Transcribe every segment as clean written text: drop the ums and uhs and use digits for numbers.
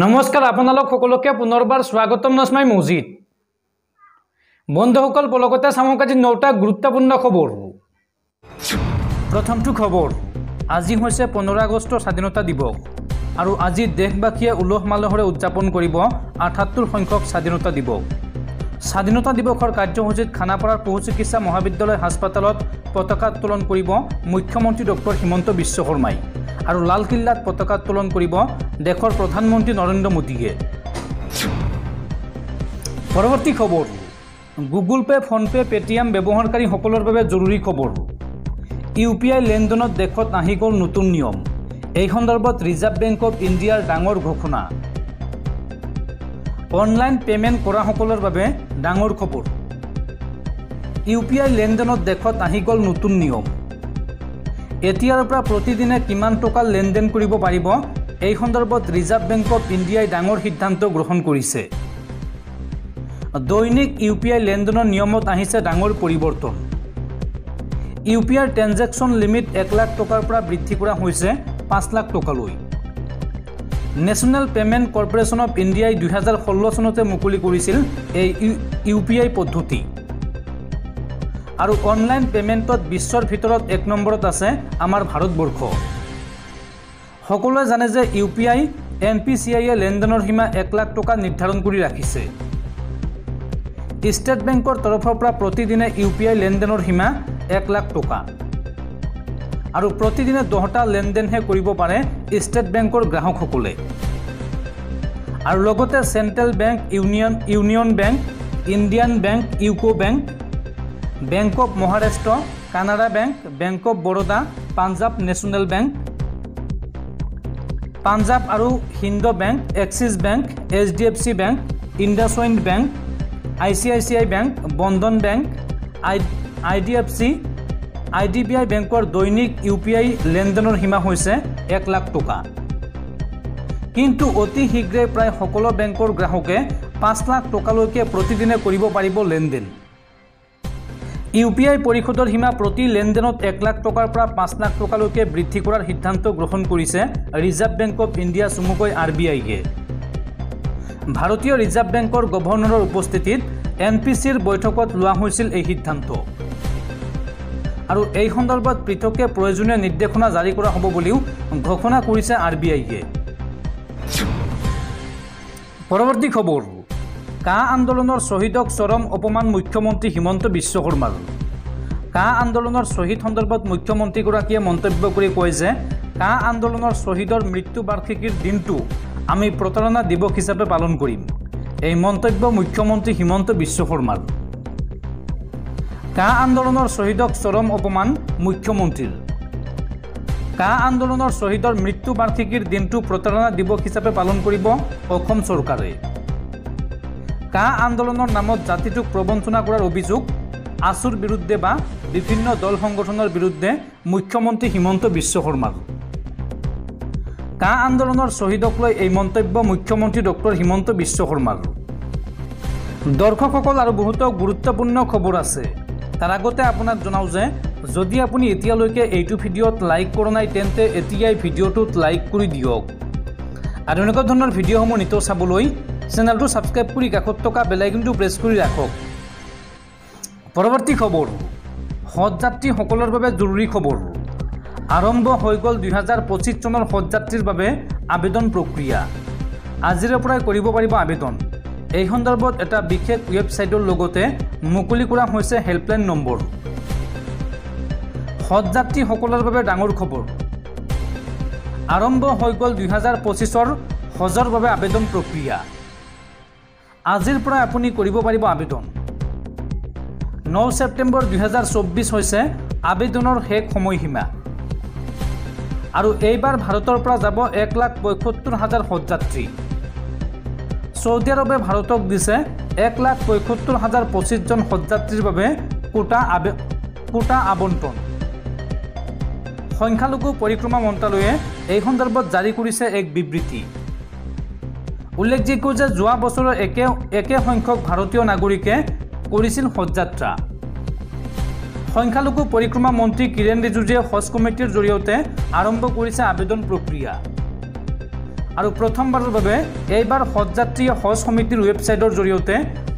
নমস্কাৰ আপোনালোক সকলোকে পুনৰবাৰ স্বাগতম নস্মাই মজিদ বন্ধুসকল পলকতে চামক আজি 9টা গুৰুত্বপূৰ্ণ খবৰ। প্ৰথমটো খবৰ, আজি হৈছে 15 আগষ্ট স্বাধীনতা দিৱস আৰু আজি দেশবাসীয়ে উলহ মালহেৰে উদযাপন কৰিব 78 সংখ্যক স্বাধীনতা দিৱস। স্বাধীনতা দিৱসৰ কাৰ্যসূচীত খানাপাৰাৰ পশু চিকিৎসা মহাবিদ্যালয় হাস্পাতালত পতাকা উত্তোলন কৰিব মুখ্যমন্ত্ৰী ডক্টৰ হিমন্ত বিশ্ব শৰ্মাই আৰু লালকিল্লাত পতাকা উত্তোলন কৰিব দেশৰ প্ৰধানমন্ত্ৰী নৰেন্দ্ৰ মোদীয়ে। পৰৱৰ্তী খবৰ, গুগল পে, ফোনপে, পেটিএম ব্যৱহাৰকাৰীসকলৰ বাবে জৰুৰী খবৰ। ইউপিআই লেনদেনত দেশত আহি গ'ল নতুন নিয়ম। এই সন্দৰ্ভত ৰিজাৰ্ভ বেংক অৱ ইণ্ডিয়াৰ ডাঙৰ ঘোষণা। অনলাইন পেমেণ্ট কৰাসকলৰ বাবে ডাঙৰ খবৰ। ইউপিআই লেনদেনত দেশত আহি গ'ল নতুন নিয়ম। এতিয়াৰ পৰা প্ৰতিদিনে কিমান টকা লেনদেন কৰিব পাৰিব, এই সন্দৰ্ভত ৰিজাৰ্ভ বেংক অৱ ইণ্ডিয়াই ডাঙৰ সিদ্ধান্ত গ্ৰহণ কৰিছে। দৈনিক ইউপিআই লেনদেনৰ নিয়মত আহিছে ডাঙৰ পৰিৱৰ্তন। ইউপিআইৰ ট্ৰেঞ্জেকশ্যন লিমিট 1 লাখ টকাৰ পৰা বৃদ্ধি কৰা হৈছে 5 লাখ টকালৈ। নেশ্যনেল পেমেণ্ট কৰ্পোৰেশ্যন অৱ ইণ্ডিয়াই 2016 চনতে মুকলি কৰিছিল এই ইউপিআই পদ্ধতি। আৰু অনলাইন পেমেণ্টত বিশ্বৰ ভিতৰত 1 নম্বৰত আছে আমাৰ ভাৰতবৰ্ষ। সকলোৱে জানে যে ইউপিআই এনপিচিআইয়ে লেনদেনৰ সীমা 1 লাখ টকা নিৰ্ধাৰণ কৰি ৰাখিছে। ষ্টেট বেংকৰ তৰফৰ পৰা প্ৰতিদিনে ইউপিআই লেনদেনৰ সীমা 1 লাখ টকা আৰু প্ৰতিদিনে 10টা লেনদেনহে কৰিব পাৰে ষ্টেট বেংকৰ গ্ৰাহকসকলে। আৰু লগতে Central Bank, Union Bank, Indian Bank, UCO Bank, Bank of Maharashtra, Canara Bank, Bank of Baroda, Punjab National Bank, Punjab আৰু হিন্দু বেংক, এক্সিছ বেংক, HDFC বেংক, IndusInd Bank, ICICI Bank, Bandhan Bank, IDFC, IDBI বেংকৰ দৈনিক ইউপিআই লেনদেনৰ সীমা হৈছে 1 লাখ টকা। কিন্তু অতি শীঘ্ৰে প্ৰায় সকলো বেংকৰ গ্ৰাহকে 5 লাখ টকালৈকে প্ৰতিদিনে কৰিব পাৰিব লেনদেন। ইউপিআই পৰিশোধৰ সীমা প্ৰতি লেনদেনত 1 লাখ টকাৰ পৰা 5 লাখ টকালৈকে বৃদ্ধি কৰাৰ সিদ্ধান্ত গ্ৰহণ কৰিছে ৰিজাৰ্ভ বেংক অৱ ইণ্ডিয়া চমুকৈ RBIয়ে। ভাৰতীয় ৰিজাৰ্ভ বেংকৰ গভৰ্ণৰৰ উপস্থিতিত NPCৰ বৈঠকত লোৱা হৈছিল এই সিদ্ধান্ত আৰু এই সন্দৰ্ভত পৃথকে প্ৰয়োজনীয় নিৰ্দেশনা জাৰি কৰা হ'ব বুলিও ঘোষণা কৰিছে RBIয়ে। পৰৱৰ্তী খবৰ, কা আন্দোলনৰ শ্বহীদক চৰম অপমান মুখ্যমন্ত্ৰী হিমন্ত বিশ্ব শৰ্মাৰ। কা আন্দোলনৰ শ্বহীদ সন্দৰ্ভত মুখ্যমন্ত্ৰীগৰাকীয়ে মন্তব্য কৰি কয় যে কা আন্দোলনৰ শ্বহীদৰ মৃত্যু বাৰ্ষিকীৰ দিনটো আমি প্ৰতাৰণা দিৱস হিচাপে পালন কৰিম। এই মন্তব্য মুখ্যমন্ত্ৰী হিমন্ত বিশ্ব শৰ্মাৰ। কা আন্দোলনৰ শ্বহীদক চৰম অপমান মুখ্যমন্ত্ৰীৰ। কা আন্দোলনৰ শ্বহীদৰ মৃত্যু বাৰ্ষিকীৰ দিনটো প্ৰতাৰণা দিৱস হিচাপে পালন কৰিব অসম চৰকাৰে। কা আন্দোলনৰ নামত জাতিটোক প্ৰবঞ্চনা কৰাৰ অভিযোগ আছুৰ বিৰুদ্ধে বা বিভিন্ন দল সংগঠনৰ বিৰুদ্ধে মুখ্যমন্ত্ৰী হিমন্ত বিশ্ব শৰ্মাৰ। কা আন্দোলনৰ শ্বহীদক লৈ এই মন্তব্য মুখ্যমন্ত্ৰী ডক্টৰ হিমন্ত বিশ্ব শৰ্মাৰ। দৰ্শকসকল আৰু বহুতো গুৰুত্বপূৰ্ণ খবৰ আছে। তাৰ আগতে আপোনাক জনাওঁ যে যদি আপুনি এতিয়ালৈকে এইটো ভিডিঅ'ত লাইক কৰা নাই তেন্তে এতিয়াই ভিডিঅ'টোত লাইক কৰি দিয়ক আৰু এনেকুৱা ধৰণৰ ভিডিঅ'সমূহ নিতৌ চাবলৈ চেনেলটো ছাবস্ক্ৰাইব কৰি কাষত থকা বেল আইকনটো প্ৰেছ কৰি ৰাখক। পৰৱৰ্তী খবৰ, হজযাত্ৰীসকলৰ বাবে জৰুৰী খবৰ। আৰম্ভ হৈ গ'ল 2025 চনৰ হজযাত্ৰীৰ বাবে আবেদন প্ৰক্ৰিয়া। আজিৰে পৰাই কৰিব পাৰিব আবেদন। এই সন্দৰ্ভত এটা বিশেষ ৱেবছাইটৰ লগতে মুকলি কৰা হৈছে হেল্পলাইন নম্বৰ। হজযাত্ৰীসকলৰ বাবে ডাঙৰ খবৰ। আৰম্ভ হৈ গ'ল 2025 হজৰ বাবে আবেদন প্ৰক্ৰিয়া। আজিৰ পৰা আপুনি কৰিব পাৰিব আবেদন। 9 ছেপ্টেম্বৰ 2024 হৈছে আবেদনৰ শেষ সময়সীমা আৰু এইবাৰ ভাৰতৰ পৰা যাব 1,75,000 হজযাত্ৰী। ছৌদি আৰবে ভাৰতক দিছে 1,75,025 জন হজযাত্ৰীৰ বাবে কোটা আবণ্টন। সংখ্যালঘু পৰিক্ৰমা মন্ত্ৰালয়ে এই সন্দৰ্ভত জাৰি কৰিছে এক বিবৃতি। উল্লেখযোগ্য যে যোৱা বছৰৰ একে সংখ্যক ভাৰতীয় নাগৰিকে কৰিছিল হজযাত্ৰা। সংখ্যালঘু পৰিক্ৰমা মন্ত্ৰী কিৰেণ ৰিজিজুৱে হজ কমিটিৰ জৰিয়তে আৰম্ভ কৰিছে আবেদন প্ৰক্ৰিয়া। আৰু প্ৰথমবাৰৰ বাবে এইবাৰ হজযাত্ৰীয়ে হজ সমিতিৰ ৱেবছাইটৰ জৰিয়তে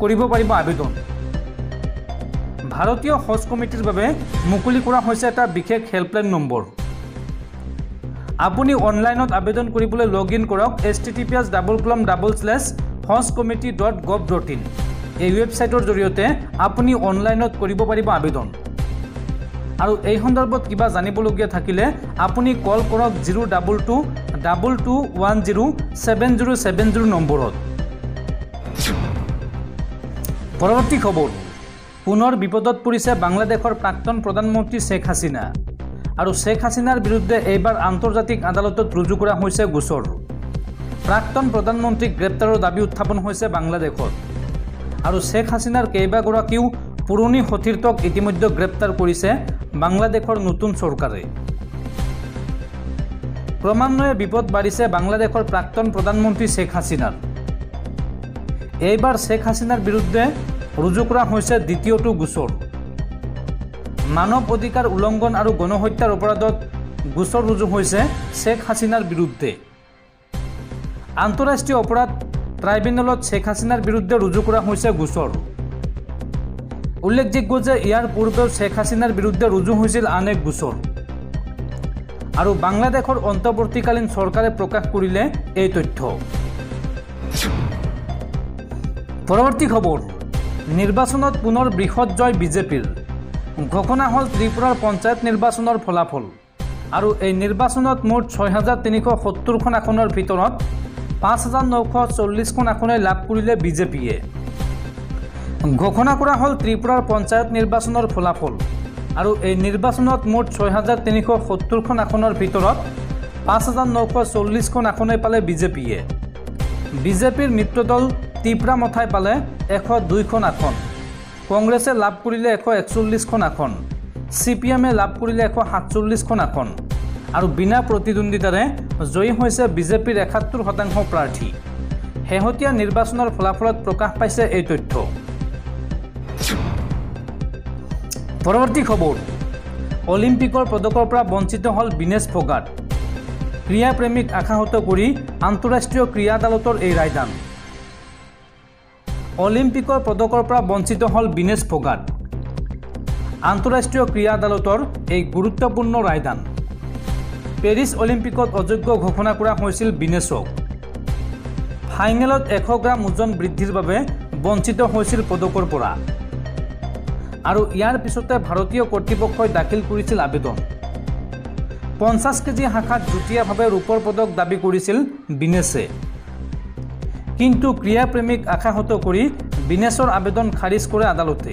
কৰিব পাৰিব আবেদন। ভাৰতীয় হজ কমিটিৰ বাবে মুকলি কৰা হৈছে এটা বিশেষ হেল্পলাইন নম্বৰ। আপুনি অনলাইনত আবেদন কৰিবলৈ লগ ইন কৰক https://hozcommittee.gov.in। এই ৱেবছাইটৰ জৰিয়তে আপুনি অনলাইনত কৰিব পাৰিব আবেদন। আৰু এই সন্দৰ্ভত কিবা জানিবলগীয়া থাকিলে আপুনি কল কৰক 02222107070 নম্বৰত। পৰৱৰ্তী খবৰ, পুনৰ বিপদত পৰিছে বাংলাদেশৰ প্ৰাক্তন প্ৰধানমন্ত্ৰী শ্বেখ হাছিনা। আৰু শ্বেখ হাছিনাৰ বিৰুদ্ধে এইবাৰ আন্তৰ্জাতিক আদালতত ৰুজু কৰা হৈছে গোচৰ। প্ৰাক্তন প্ৰধানমন্ত্ৰীক গ্ৰেপ্তাৰৰ দাবী উত্থাপন হৈছে বাংলাদেশত। আৰু শ্বেখ হাছিনাৰ কেইবাগৰাকীও পুৰণি সতীৰ্থক ইতিমধ্যে গ্ৰেপ্তাৰ কৰিছে বাংলাদেশৰ নতুন চৰকাৰে। ক্ৰমান্বয়ে বিপদ বাঢ়িছে বাংলাদেশৰ প্ৰাক্তন প্ৰধানমন্ত্ৰী শ্বেখ হাছিনাৰ। এইবাৰ শ্বেখ হাছিনাৰ বিৰুদ্ধে ৰুজু কৰা হৈছে দ্বিতীয়টো গোচৰ। মানৱ অধিকাৰ উলংঘন আৰু গণহত্যাৰ অপৰাধত গোচৰ ৰুজু হৈছে শ্বেখ হাছিনাৰ বিৰুদ্ধে। আন্তঃৰাষ্ট্ৰীয় অপৰাধ ট্ৰাইব্যুনেলত শ্বেখ হাছিনাৰ বিৰুদ্ধে ৰুজু কৰা হৈছে গোচৰ। উল্লেখযোগ্য যে ইয়াৰ পূৰ্বেও শ্বেখ হাছিনাৰ বিৰুদ্ধে ৰুজু হৈছিল আন এক গোচৰ। আৰু বাংলাদেশৰ অন্তৰ্বৰ্তীকালীন চৰকাৰে প্ৰকাশ কৰিলে এই তথ্য। পৰৱৰ্তী খবৰ, নিৰ্বাচনত পুনৰ বৃহৎ জয় বিজেপিৰ। ঘোষণা হ'ল ত্ৰিপুৰাৰ পঞ্চায়ত নিৰ্বাচনৰ ফলাফল। আৰু এই নিৰ্বাচনত মুঠ 6370খন আসনৰ ভিতৰত 5940খন আসনেই লাভ কৰিলে বিজেপিয়ে। ঘোষণা কৰা হ'ল ত্ৰিপুৰাৰ পঞ্চায়ত নিৰ্বাচনৰ ফলাফল। আৰু এই নিৰ্বাচনত মুঠ 6370খন আসনৰ ভিতৰত 5940খন আসনেই পালে বিজেপিয়ে। বিজেপিৰ মিত্ৰদল ত্ৰিপুৰা মথাই পালে 102খন আসন। কংগ্ৰেছে লাভ কৰিলে 141খন আসন। CPM-এ লাভ কৰিলে 147খন আসন। আৰু বিনা প্ৰতিদ্বন্দ্বিতাৰে জয়ী হৈছে বিজেপিৰ 71% প্ৰাৰ্থী। শেহতীয়া নিৰ্বাচনৰ ফলাফলত প্ৰকাশ পাইছে এই তথ্য। পৰৱৰ্তী খবৰ, অলিম্পিকৰ পদকৰ পৰা বঞ্চিত হ'ল বিনেশ ফগাট। ক্ৰীড়া প্ৰেমীক আশাহত কৰি আন্তঃৰাষ্ট্ৰীয় ক্ৰীড়া আদালতৰ এই ৰায়দান। অলিম্পিকৰ পদকৰ পৰা বঞ্চিত হ'ল বিনেশ ফগাট। আন্তঃৰাষ্ট্ৰীয় ক্ৰীড়া আদালতৰ এই গুৰুত্বপূৰ্ণ ৰায়দান। পেৰিছ অলিম্পিকত অযোগ্য ঘোষণা কৰা হৈছিল বিনেশক। ফাইনেলত 100 গ্ৰাম ওজন বৃদ্ধিৰ বাবে বঞ্চিত হৈছিল পদকৰ পৰা। আৰু ইয়াৰ পিছতে ভাৰতীয় কৰ্তৃপক্ষই দাখিল কৰিছিল আবেদন। 50 কেজি শাখাত যুটীয়াভাৱে ৰূপৰ পদক দাবী কৰিছিল বিনেশে। কিন্তু ক্ৰীড়া প্ৰেমীক আশাহত কৰি বিনেশৰ আবেদন খাৰিজ কৰে আদালতে।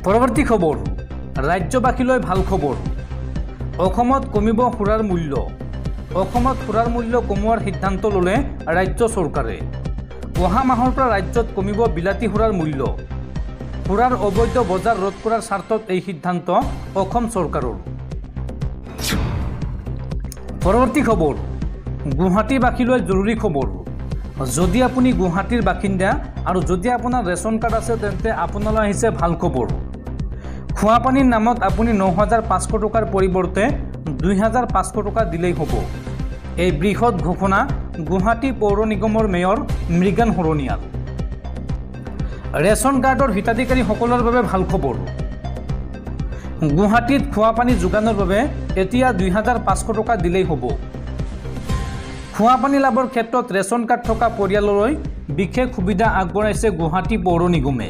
পৰৱৰ্তী খবৰ, ৰাজ্যবাসীলৈ ভাল খবৰ। অসমত কমিব সুৰাৰ মূল্য। অসমত সুৰাৰ মূল্য কমোৱাৰ সিদ্ধান্ত ল'লে ৰাজ্য চৰকাৰে। অহা মাহৰ পৰা ৰাজ্যত কমিব বিলাতী সুৰাৰ মূল্য। সুৰাৰ অবৈধ বজাৰ ৰোধ কৰাৰ স্বাৰ্থত এই সিদ্ধান্ত অসম চৰকাৰৰ। পৰৱৰ্তী খবৰ, গুৱাহাটীবাসীলৈ জৰুৰী খবৰ। যদি আপুনি গুৱাহাটীৰ বাসিন্দা আৰু যদি আপোনাৰ ৰেচন কাৰ্ড আছে তেন্তে আপোনালৈ আহিছে ভাল খবৰ। খোৱাপানীৰ নামত আপুনি 9500 টকাৰ পৰিৱৰ্তে 2500 টকা দিলেই হ'ব। এই বৃহৎ ঘোষণা গুৱাহাটী পৌৰ নিগমৰ মেয়ৰ মৃগান শৰণীয়াৰ। ৰেচন কাৰ্ডৰ হিতাধিকাৰীসকলৰ বাবে ভাল খবৰ। গুৱাহাটীত খোৱাপানী যোগানৰ বাবে এতিয়া 2500 টকা দিলেই হ'ব। খোৱাপানী লাভৰ ক্ষেত্ৰত ৰেচন কাৰ্ড থকা পৰিয়াললৈ বিশেষ সুবিধা আগবঢ়াইছে গুৱাহাটী পৌৰ নিগমে।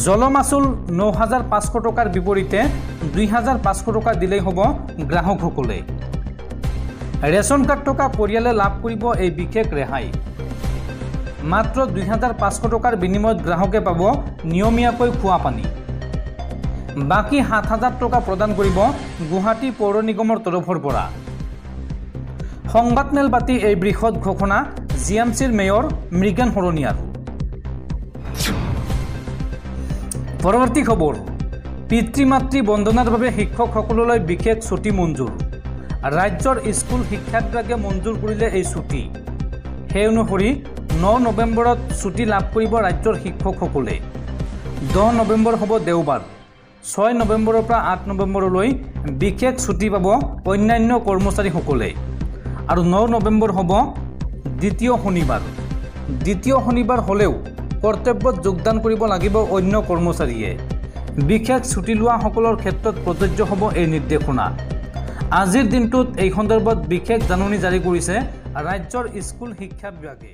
জলমাচুল 9500 টকাৰ বিপৰীতে 2500 টকা দিলেই হ'ব গ্ৰাহকসকলে। ৰেচন কাৰ্ড থকা পৰিয়ালে লাভ কৰিব এই বিশেষ ৰেহাই। মাত্ৰ 2500 টকাৰ বিনিময়ত গ্ৰাহকে পাব নিয়মীয়াকৈ খোৱাপানী। বাকী 7000 টকা প্ৰদান কৰিব গুৱাহাটী পৌৰ নিগমৰ তৰফৰ পৰা। সংবাদমেল পাতি এই বৃহৎ ঘোষণা GMCৰ মেয়ৰ মৃগান শৰণীয়াৰ। পৰৱৰ্তী খবৰ, পিতৃ মাতৃ বন্দনাৰ বাবে শিক্ষকসকললৈ বিশেষ ছুটি মঞ্জুৰ। ৰাজ্যৰ স্কুল শিক্ষা বিভাগে মঞ্জুৰ কৰিলে এই ছুটি। সেই অনুসৰি 9 নৱেম্বৰত ছুটি লাভ কৰিব ৰাজ্যৰ শিক্ষকসকলে। 10 নৱেম্বৰ হ'ব দেওবাৰ 6 নৱেম্বৰৰ পৰা 8 নৱেম্বৰলৈ বিশেষ ছুটি পাব অন্যান্য কৰ্মচাৰীসকলে আৰু 9 নৱেম্বৰ হ'ব দ্বিতীয় শনিবাৰ। দ্বিতীয় শনিবাৰ হ'লেও কৰ্তব্যত যোগদান কৰিব লাগিব অন্য কৰ্মচাৰীয়ে। বিশেষ ছুটি লোৱাসকলৰ ক্ষেত্ৰত প্ৰযোজ্য হ'ব এই নিৰ্দেশনা। আজিৰ দিনটোত এই সন্দৰ্ভত বিশেষ জাননী জাৰি কৰিছে ৰাজ্যৰ স্কুল শিক্ষা বিভাগে।